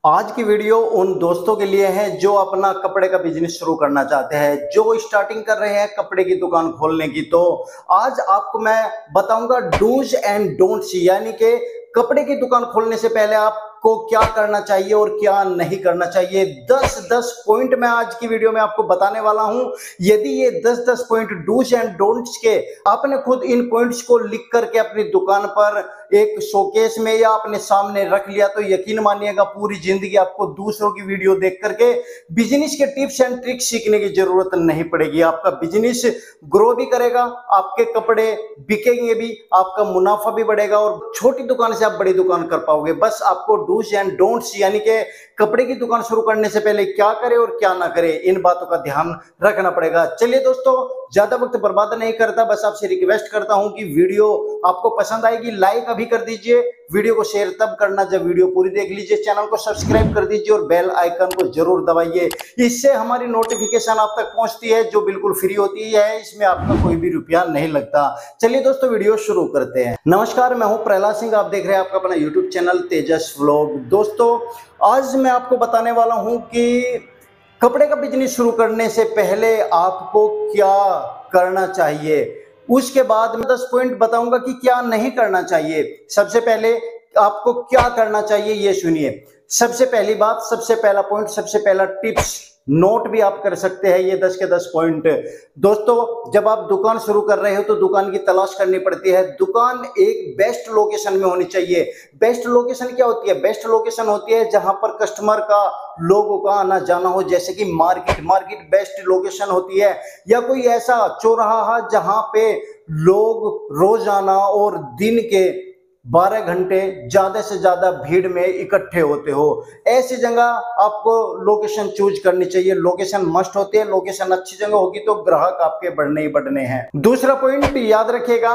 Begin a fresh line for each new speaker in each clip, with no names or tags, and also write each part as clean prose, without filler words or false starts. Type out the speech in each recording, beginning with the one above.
आज की वीडियो उन दोस्तों के लिए है जो अपना कपड़े का बिजनेस शुरू करना चाहते हैं, जो स्टार्टिंग कर रहे हैं कपड़े की दुकान खोलने की। तो आज आपको मैं बताऊंगा डूज एंड डोंट्स, यानी कि कपड़े की दुकान खोलने से पहले आपको क्या करना चाहिए और क्या नहीं करना चाहिए। 10-10 पॉइंट मैं आज की वीडियो में आपको बताने वाला हूं। यदि ये 10-10 पॉइंट डूज एंड डोंट्स के आपने खुद इन पॉइंट्स को लिख करके अपनी दुकान पर एक शोकेस में या अपने सामने रख लिया तो यकीन मानिएगा पूरी जिंदगी आपको दूसरों की वीडियो देख करके बिजनेस के टिप्स एंड ट्रिक्स सीखने की जरूरत नहीं पड़ेगी। आपका बिजनेस ग्रो भी करेगा, आपके कपड़े बिकेंगे भी, आपका मुनाफा भी बढ़ेगा और छोटी दुकान से आप बड़ी दुकान कर पाओगे। बस आपको डूज एंड डोंट्स, यानी कि कपड़े की दुकान शुरू करने से पहले क्या करें और क्या ना करें, इन बातों का ध्यान रखना पड़ेगा। चलिए दोस्तों, ज्यादा वक्त बर्बाद नहीं करता, बस आपसे रिक्वेस्ट करता हूं कि वीडियो आपको पसंद आएगी लाइक अभी कर दीजिए, वीडियो को शेयर तब करना जब वीडियो पूरी देख लीजिए, चैनल को सब्सक्राइब कर दीजिए और बेल आइकन को जरूर दबाइए। इससे हमारी नोटिफिकेशन आप तक पहुंचती है जो बिल्कुल फ्री होती है, इसमें आपका कोई भी रुपया नहीं लगता। चलिए दोस्तों, वीडियो शुरू करते हैं। नमस्कार, मैं हूं प्रहलाद सिंह, आप देख रहे हैं आपका अपना यूट्यूब चैनल तेजस व्लॉग। दोस्तों, आज मैं आपको बताने वाला हूं कि कपड़े का बिजनेस शुरू करने से पहले आपको क्या करना चाहिए, उसके बाद मैं 10 पॉइंट बताऊंगा कि क्या नहीं करना चाहिए। सबसे पहले आपको क्या करना चाहिए ये सुनिए। सबसे पहली बात, सबसे पहला पॉइंट, सबसे पहला टिप्स, नोट भी आप कर सकते हैं ये 10 के 10 पॉइंट। दोस्तों, जब आप दुकान शुरू कर रहे हो तो दुकान की तलाश करनी पड़ती है। दुकान एक बेस्ट लोकेशन में होनी चाहिए। बेस्ट लोकेशन क्या होती है? बेस्ट लोकेशन होती है जहां पर कस्टमर का, लोगों का आना जाना हो, जैसे कि मार्केट बेस्ट लोकेशन होती है, या कोई ऐसा चौराहा जहां पे लोग रोजाना और दिन के 12 घंटे ज्यादा से ज्यादा भीड़ में इकट्ठे होते हो। ऐसी जगह आपको लोकेशन चूज करनी चाहिए। लोकेशन मस्ट होती है। लोकेशन अच्छी जगह होगी तो ग्राहक आपके बढ़ने ही बढ़ने हैं। दूसरा पॉइंट याद रखिएगा,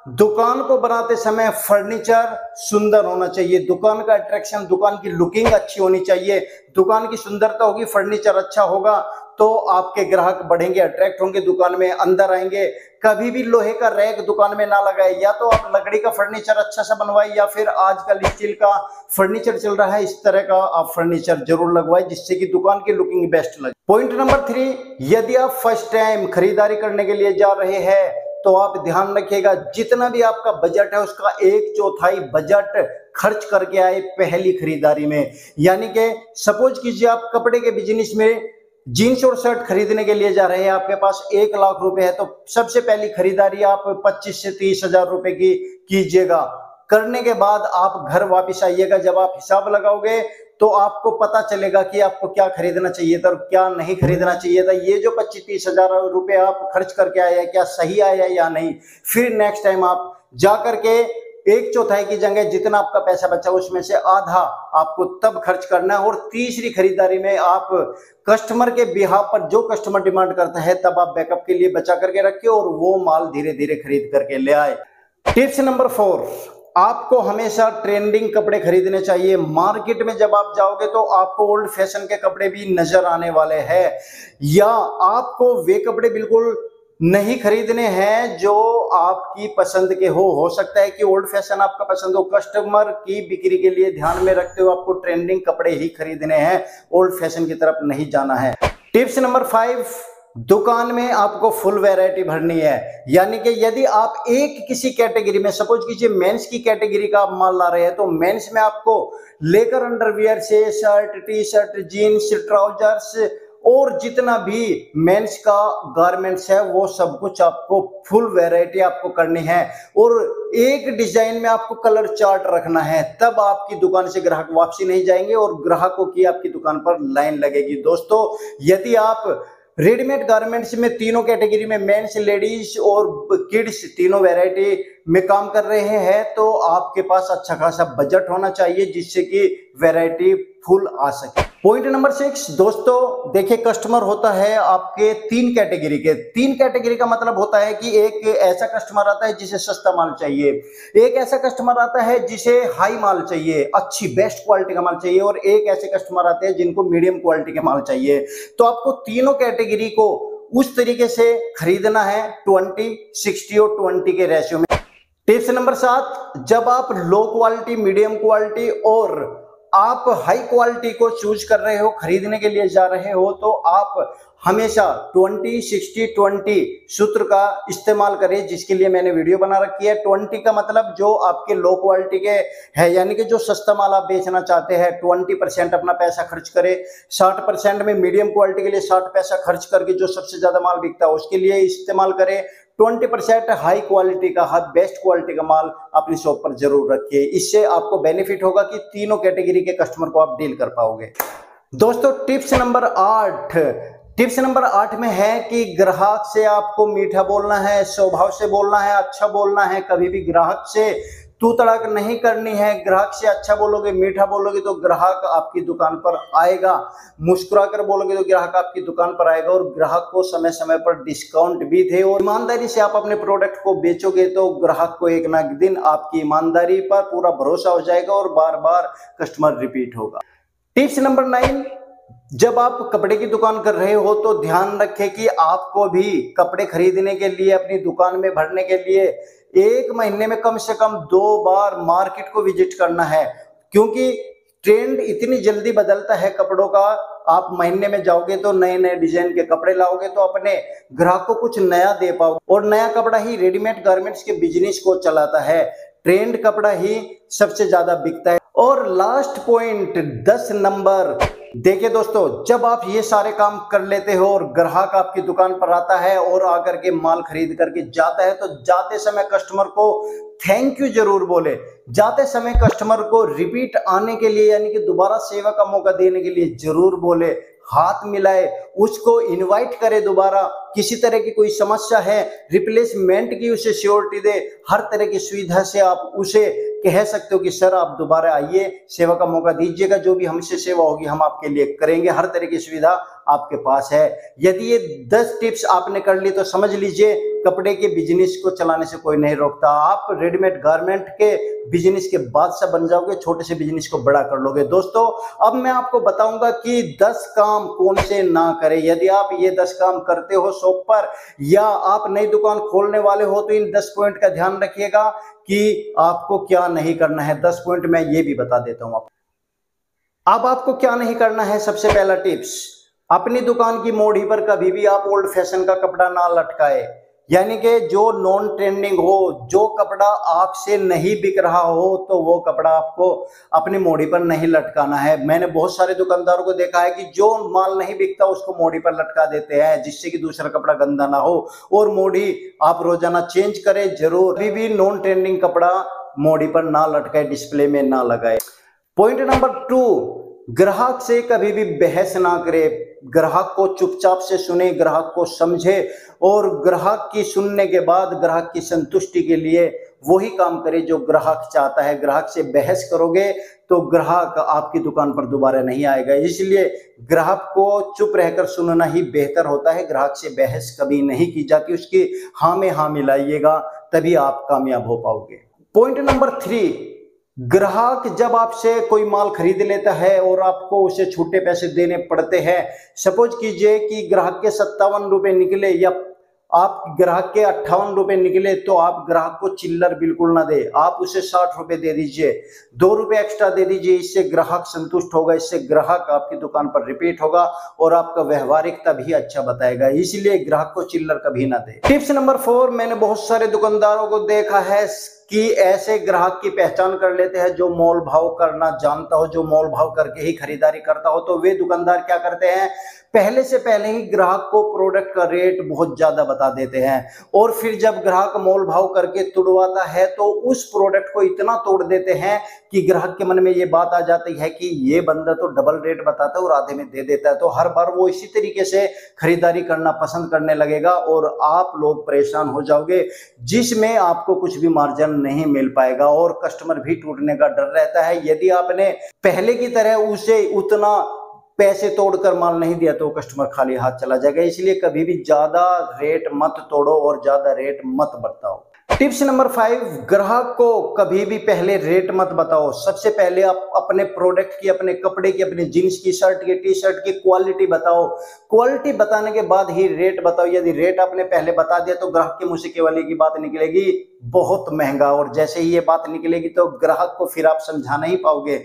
दुकान को बनाते समय फर्नीचर सुंदर होना चाहिए। दुकान का अट्रैक्शन, दुकान की लुकिंग अच्छी होनी चाहिए। दुकान की सुंदरता होगी, फर्नीचर अच्छा होगा तो आपके ग्राहक बढ़ेंगे, अट्रैक्ट होंगे, दुकान में अंदर आएंगे। कभी भी लोहे का रैक दुकान में ना लगाए, या तो आप लकड़ी का फर्नीचर अच्छा सा बनवाए या फिर आजकल स्टील का फर्नीचर चल रहा है, इस तरह का आप फर्नीचर जरूर लगवाए जिससे कि दुकान की लुकिंग बेस्ट लगे। पॉइंट नंबर 3, यदि आप फर्स्ट टाइम खरीदारी करने के लिए जा रहे हैं तो आप ध्यान रखिएगा जितना भी आपका बजट है उसका 1/4 बजट खर्च करके आए पहली खरीदारी में। यानी कि सपोज कीजिए आप कपड़े के बिजनेस में जीन्स और शर्ट खरीदने के लिए जा रहे हैं, आपके पास 1 लाख रुपए है तो सबसे पहली खरीदारी आप 25 से 30 हजार रुपए की कीजिएगा। करने के बाद आप घर वापस आइएगा, जब आप हिसाब लगाओगे तो आपको पता चलेगा कि आपको क्या खरीदना चाहिए था और क्या नहीं खरीदना चाहिए था। ये जो 25-30 हजार रुपए आप खर्च करके आए हैं, क्या सही आया या नहीं। फिर नेक्स्ट टाइम आप जा करके 1/4 की जगह जितना आपका पैसा बचा उसमें से आधा आपको तब खर्च करना है। और तीसरी खरीदारी में आप कस्टमर के बिहाफ पर जो कस्टमर डिमांड करता है तब आप बैकअप के लिए बचा करके रखिए और वो माल धीरे धीरे खरीद करके ले आए। टिप्स नंबर 4, आपको हमेशा ट्रेंडिंग कपड़े खरीदने चाहिए। मार्केट में जब आप जाओगे तो आपको ओल्ड फैशन के कपड़े भी नजर आने वाले हैं, या आपको वे कपड़े बिल्कुल नहीं खरीदने हैं जो आपकी पसंद के हो सकता है कि ओल्ड फैशन आपका पसंद हो, कस्टमर की बिक्री के लिए ध्यान में रखते हुए आपको ट्रेंडिंग कपड़े ही खरीदने हैं, ओल्ड फैशन की तरफ नहीं जाना है। टिप्स नंबर 5, दुकान में आपको फुल वैरायटी भरनी है। यानी कि यदि आप एक किसी कैटेगरी में, सपोज कीजिए मेंस की कैटेगरी का आप माल ला रहे हैं तो मेंस में आपको लेकर अंडरवियर से shirt, T shirt, jeans, trousers और जितना भी मेंस का गारमेंट्स है वो सब कुछ आपको फुल वैरायटी आपको करनी है। और एक डिजाइन में आपको कलर चार्ट रखना है, तब आपकी दुकान से ग्राहक वापसी नहीं जाएंगे और ग्राहकों की आपकी दुकान पर लाइन लगेगी। दोस्तों, यदि आप रेडीमेड गारमेंट्स में तीनों कैटेगरी में मेंस, लेडीज और किड्स तीनों वैरायटी में काम कर रहे हैं तो आपके पास अच्छा खासा बजट होना चाहिए जिससे कि वैरायटी फुल आ सके। पॉइंट नंबर 6, दोस्तों देखिए, कस्टमर होता है आपके 3 कैटेगरी के। 3 कैटेगरी का मतलब होता है कि एक ऐसा कस्टमर आता है जिसे सस्ता माल चाहिए, एक ऐसा कस्टमर आता है जिसे हाई माल चाहिए, अच्छी बेस्ट क्वालिटी का माल चाहिए, और एक ऐसे कस्टमर आते हैं जिनको मीडियम क्वालिटी के माल चाहिए। तो आपको तीनों कैटेगरी को उस तरीके से खरीदना है 20, 60 और 20 के रेशियो में। टिप्स नंबर 7, जब आप लो क्वालिटी, मीडियम क्वालिटी और आप हाई क्वालिटी को चूज कर रहे हो, खरीदने के लिए जा रहे हो, तो आप हमेशा 20-60-20 सूत्र का इस्तेमाल करें, जिसके लिए मैंने वीडियो बना रखी है। 20 का मतलब जो आपके लो क्वालिटी के है, यानी कि जो सस्ता माल आप बेचना चाहते हैं, 20% अपना पैसा खर्च करें। 60% में मीडियम क्वालिटी के लिए 60 पैसा खर्च करके जो सबसे ज्यादा माल बिकता है उसके लिए इस्तेमाल करें। 20% हाई क्वालिटी का, बेस्ट क्वालिटी का माल अपनी शॉप पर जरूर रखिए। इससे आपको बेनिफिट होगा कि तीनों कैटेगरी के कस्टमर को आप डील कर पाओगे। दोस्तों टिप्स नंबर 8 में है कि ग्राहक से आपको मीठा बोलना है, स्वभाव से बोलना है, अच्छा बोलना है। कभी भी ग्राहक से तू तड़ाक नहीं करनी है। ग्राहक से अच्छा बोलोगे, मीठा बोलोगे तो ग्राहक आपकी दुकान पर आएगा। मुस्कुरा कर बोलोगे तो ग्राहक आपकी दुकान पर आएगा। और ग्राहक को समय समय पर डिस्काउंट भी दे। और ईमानदारी से आप अपने प्रोडक्ट को बेचोगे तो ग्राहक को एक ना एक दिन आपकी ईमानदारी पर पूरा भरोसा हो जाएगा और बार बार कस्टमर रिपीट होगा। टिप्स नंबर 9, जब आप कपड़े की दुकान कर रहे हो तो ध्यान रखें कि आपको भी कपड़े खरीदने के लिए, अपनी दुकान में भरने के लिए एक महीने में कम से कम 2 बार मार्केट को विजिट करना है। क्योंकि ट्रेंड इतनी जल्दी बदलता है कपड़ों का। आप महीने में जाओगे तो नए नए डिजाइन के कपड़े लाओगे तो अपने ग्राहक को कुछ नया दे पाओगे। और नया कपड़ा ही रेडीमेड गारमेंट्स के बिजनेस को चलाता है। ट्रेंड कपड़ा ही सबसे ज्यादा बिकता है। और लास्ट पॉइंट 10 नंबर, देखिए दोस्तों, जब आप ये सारे काम कर लेते हो और ग्राहक आपकी दुकान पर आता है और आकर के माल खरीद करके जाता है, तो जाते समय कस्टमर को थैंक यू जरूर बोले। जाते समय कस्टमर को रिपीट आने के लिए, यानी कि दोबारा सेवा का मौका देने के लिए जरूर बोले। हाथ मिलाए, उसको इनवाइट करे दोबारा। किसी तरह की कोई समस्या है, रिप्लेसमेंट की उसे श्योरिटी दे। हर तरह की सुविधा से आप उसे कह सकते हो कि सर आप दोबारा आइए, सेवा का मौका दीजिएगा, जो भी हमसे सेवा होगी हम आपके लिए करेंगे। हर तरह की सुविधा आपके पास है। यदि ये 10 टिप्स आपने कर ली तो समझ लीजिए कपड़े के बिजनेस को चलाने से कोई नहीं रोकता। आप रेडीमेड गारमेंट के बिजनेस के बादशाह बन जाओगे, छोटे से बिजनेस को बड़ा कर लोगे। दोस्तों अब मैं आपको बताऊंगा कि 10 काम कौन से ना करें। यदि आप ये 10 काम करते हो शॉप पर, या आप नई दुकान खोलने वाले हो, तो इन 10 पॉइंट का ध्यान रखिएगा कि आपको क्या नहीं करना है। 10 पॉइंट मैं ये भी बता देता हूं। अब आपको क्या नहीं करना है। सबसे पहला टिप्स, अपनी दुकान की मोड़ी पर कभी भी आप ओल्ड फैशन का कपड़ा ना लटकाए। यानी कि जो नॉन ट्रेंडिंग हो, जो कपड़ा आपसे नहीं बिक रहा हो, तो वो कपड़ा आपको अपनी मोड़ी पर नहीं लटकाना है। मैंने बहुत सारे दुकानदारों को देखा है कि जो माल नहीं बिकता उसको मोड़ी पर लटका देते हैं, जिससे कि दूसरा कपड़ा गंदा ना हो। और मोड़ी आप रोजाना चेंज करें जरूर। अभी भी नॉन ट्रेंडिंग कपड़ा मोड़ी पर ना लटकाए, डिस्प्ले में ना लगाए। पॉइंट नंबर 2, ग्राहक से कभी भी बहस ना करे। ग्राहक को चुपचाप से सुने, ग्राहक को समझे और ग्राहक की सुनने के बाद ग्राहक की संतुष्टि के लिए वही काम करे जो ग्राहक चाहता है। ग्राहक से बहस करोगे तो ग्राहक आपकी दुकान पर दोबारा नहीं आएगा। इसलिए ग्राहक को चुप रहकर सुनना ही बेहतर होता है। ग्राहक से बहस कभी नहीं की जाती, उसकी हाँ में हाँ मिलाइएगा, तभी आप कामयाब हो पाओगे। पॉइंट नंबर 3, ग्राहक जब आपसे कोई माल खरीद लेता है और आपको उसे छूटे पैसे देने पड़ते हैं, सपोज कीजिए कि ग्राहक के 57 रुपए निकले या आप ग्राहक के 58 रुपए निकले, तो आप ग्राहक को चिल्लर बिल्कुल ना दे। आप उसे 60 रुपए दे दीजिए, 2 रुपए एक्स्ट्रा दे दीजिए। इससे ग्राहक संतुष्ट होगा, इससे ग्राहक आपकी दुकान पर रिपीट होगा और आपका व्यवहारिकता भी अच्छा बताएगा। इसलिए ग्राहक को चिल्लर कभी ना दे। टिप्स नंबर 4, मैंने बहुत सारे दुकानदारों को देखा है कि ऐसे ग्राहक की पहचान कर लेते हैं जो मोल भाव करना जानता हो, जो मोल भाव करके ही खरीदारी करता हो। तो वे दुकानदार क्या करते हैं, पहले से पहले ही ग्राहक को प्रोडक्ट का रेट बहुत ज्यादा बता देते हैं। और फिर जब ग्राहक मोल भाव करके तुड़वाता है तो उस प्रोडक्ट को इतना तोड़ देते हैं कि ग्राहक के मन में ये बात आ जाती है कि ये बंदा तो डबल रेट बताता है और आधे में दे देता है। तो हर बार वो इसी तरीके से खरीदारी करना पसंद करने लगेगा और आप लोग परेशान हो जाओगे, जिसमें आपको कुछ भी मार्जिन नहीं मिल पाएगा और कस्टमर भी टूटने का डर रहता है। यदि आपने पहले की तरह उसे उतना पैसे तोड़कर माल नहीं दिया तो कस्टमर खाली हाथ चला जाएगा। इसलिए कभी भी ज्यादा रेट मत तोड़ो और ज्यादा रेट मत बताओ। टिप्स नंबर 5, ग्राहक को कभी भी पहले रेट मत बताओ। सबसे पहले आप अपने प्रोडक्ट की, अपने कपड़े की, अपने जींस की, शर्ट की, टी शर्ट की क्वालिटी बताओ। क्वालिटी बताने के बाद ही रेट बताओ। यदि रेट आपने पहले बता दिया तो ग्राहक के मुंह से केवल एक ही बात निकलेगी बहुत महंगा। और जैसे ही ये बात निकलेगी तो ग्राहक को फिर आप समझा नहीं पाओगे,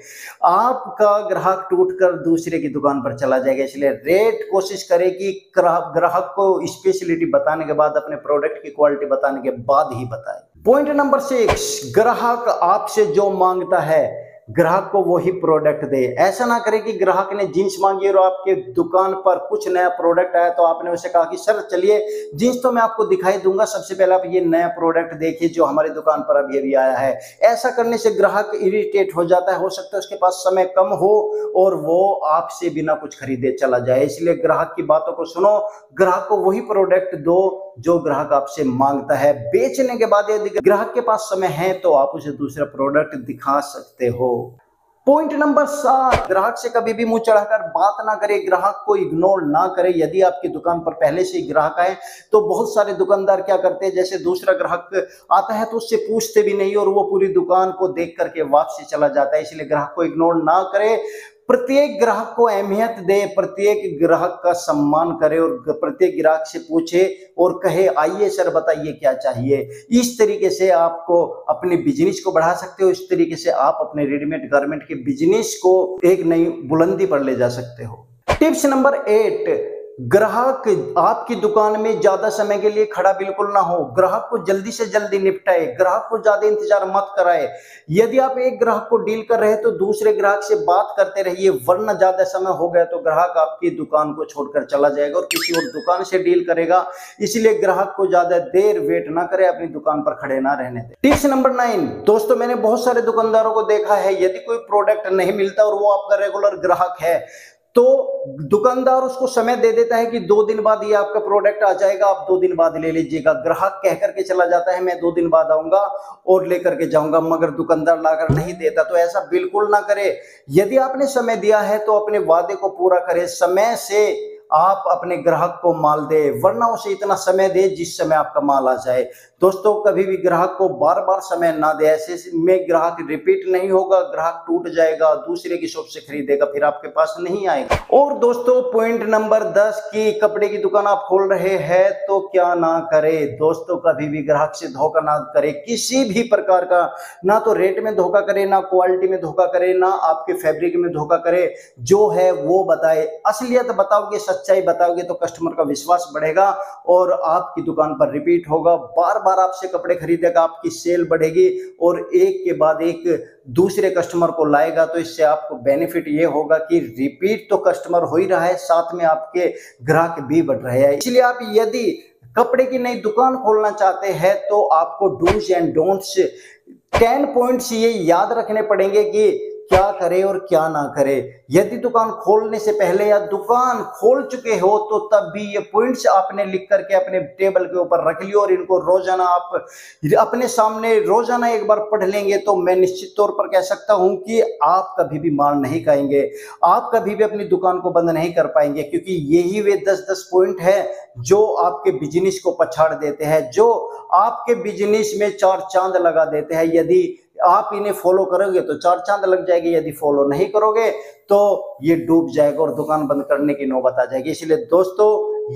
आपका ग्राहक टूटकर दूसरे की दुकान पर चला जाएगा। इसलिए रेट कोशिश करें कि ग्राहक को स्पेशलिटी बताने के बाद, अपने प्रोडक्ट की क्वालिटी बताने के बाद ही बताएं। पॉइंट नंबर 6, ग्राहक आपसे जो मांगता है ग्राहक को वही प्रोडक्ट दे। ऐसा ना करें कि ग्राहक ने जींस मांगी और आपके दुकान पर कुछ नया प्रोडक्ट आया तो आपने उसे कहा कि सर चलिए जींस तो मैं आपको दिखाई दूंगा, सबसे पहले आप ये नया प्रोडक्ट देखिए जो हमारी दुकान पर अभी आया है। ऐसा करने से ग्राहक इरिटेट हो जाता है, हो सकता है उसके पास समय कम हो और वो आपसे बिना कुछ खरीदे चला जाए। इसलिए ग्राहक की बातों को सुनो, ग्राहक को वही प्रोडक्ट दो जो ग्राहक आपसे मांगता है। बेचने के बाद यदि ग्राहक के पास समय है तो आप उसे दूसरा प्रोडक्ट दिखा सकते हो। पॉइंट नंबर 7, ग्राहक से कभी भी मुंह चढ़ाकर बात ना करें, ग्राहक को इग्नोर ना करें। यदि आपकी दुकान पर पहले से ही ग्राहक आए तो बहुत सारे दुकानदार क्या करते हैं, जैसे दूसरा ग्राहक आता है तो उससे पूछते भी नहीं और वो पूरी दुकान को देख करके वापसी चला जाता है। इसलिए ग्राहक को इग्नोर ना करें, प्रत्येक ग्राहक को अहमियत दे, प्रत्येक ग्राहक का सम्मान करे और प्रत्येक ग्राहक से पूछे और कहे आइए सर बताइए क्या चाहिए। इस तरीके से आपको अपने बिजनेस को बढ़ा सकते हो, इस तरीके से आप अपने रेडीमेड गारमेंट के बिजनेस को एक नई बुलंदी पर ले जा सकते हो। टिप्स नंबर 8, ग्राहक आपकी दुकान में ज्यादा समय के लिए खड़ा बिल्कुल ना हो। ग्राहक को जल्दी से जल्दी निपटाए, ग्राहक को ज्यादा इंतजार मत कराए। यदि आप एक ग्राहक को डील कर रहे हैं तो दूसरे ग्राहक से बात करते रहिए, वरना ज्यादा समय हो गया तो ग्राहक आपकी दुकान को छोड़कर चला जाएगा और किसी और दुकान से डील करेगा। इसलिए ग्राहक को ज्यादा देर वेट ना करे, अपनी दुकान पर खड़े ना रहने दें। टिप्स नंबर 9, दोस्तों मैंने बहुत सारे दुकानदारों को देखा है, यदि कोई प्रोडक्ट नहीं मिलता और वो आपका रेगुलर ग्राहक है तो दुकानदार उसको समय दे देता है कि 2 दिन बाद ये आपका प्रोडक्ट आ जाएगा, आप 2 दिन बाद ले लीजिएगा। ग्राहक कह करके चला जाता है मैं 2 दिन बाद आऊंगा और लेकर के जाऊंगा, मगर दुकानदार लाकर नहीं देता। तो ऐसा बिल्कुल ना करे। यदि आपने समय दिया है तो अपने वादे को पूरा करें, समय से आप अपने ग्राहक को माल दे, वरना उसे इतना समय दे जिस समय आपका माल आ जाए। दोस्तों कभी भी ग्राहक को बार बार समय ना दे, ऐसे में ग्राहक रिपीट नहीं होगा, ग्राहक टूट जाएगा, दूसरे की शॉप से खरीदेगा, फिर आपके पास नहीं आएगा। और दोस्तों पॉइंट नंबर 10 की कपड़े की दुकान आप खोल रहे हैं तो क्या ना करे। दोस्तों कभी भी ग्राहक से धोखा ना करे, किसी भी प्रकार का, ना तो रेट में धोखा करे, ना क्वालिटी में धोखा करे, ना आपके फैब्रिक में धोखा करे। जो है वो बताए, असलियत बताओगे, सच्चाई बताओगे तो कस्टमर का विश्वास बढ़ेगा और आपकी दुकान पर रिपीट होगा, बार बार आपसे कपड़े खरीदेगा, आपकी सेल बढ़ेगी और एक के बाद एक दूसरे कस्टमर को लाएगा। तो इससे आपको बेनिफिट ये होगा कि रिपीट तो कस्टमर हो ही रहा है, साथ में आपके ग्राहक भी बढ़ रहे हैं। इसलिए आप यदि कपड़े की नई दुकान खोलना चाहते हैं तो आपको डूज एंड डोंट्स 10 पॉइंट्स ये याद रखने पड़ेंगे कि क्या करे और क्या ना करे। यदि दुकान खोलने से पहले या दुकान खोल चुके हो तो तब भी ये पॉइंट्स आपने लिख करके अपने टेबल के ऊपर रख लियो और इनको रोजाना आप अपने सामने रोजाना एक बार पढ़ लेंगे तो मैं निश्चित तौर पर कह सकता हूं कि आप कभी भी मार नहीं खाएंगे, आप कभी भी अपनी दुकान को बंद नहीं कर पाएंगे, क्योंकि यही वे 10-10 पॉइंट है जो आपके बिजनेस को पछाड़ देते हैं, जो आपके बिजनेस में 4 चांद लगा देते हैं। यदि आप इन्हें फॉलो करोगे तो 4 चांद लग जाएंगे, यदि फॉलो नहीं करोगे तो ये डूब जाएगा और दुकान बंद करने की नौबत आ जाएगी। इसलिए दोस्तों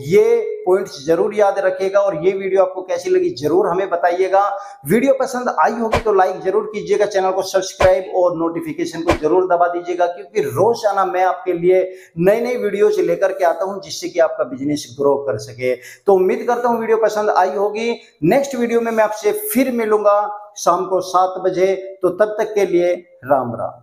ये पॉइंट्स जरूर याद रखिएगा और ये वीडियो आपको कैसी लगी जरूर हमें बताइएगा। वीडियो पसंद आई होगी तो लाइक जरूर कीजिएगा, चैनल को सब्सक्राइब और नोटिफिकेशन को जरूर दबा दीजिएगा, क्योंकि रोजाना मैं आपके लिए नई नई वीडियोज लेकर के आता हूं जिससे कि आपका बिजनेस ग्रो कर सके। तो उम्मीद करता हूं वीडियो पसंद आई होगी। नेक्स्ट वीडियो में मैं आपसे फिर मिलूंगा शाम को 7 बजे। तो तब तक के लिए राम राम।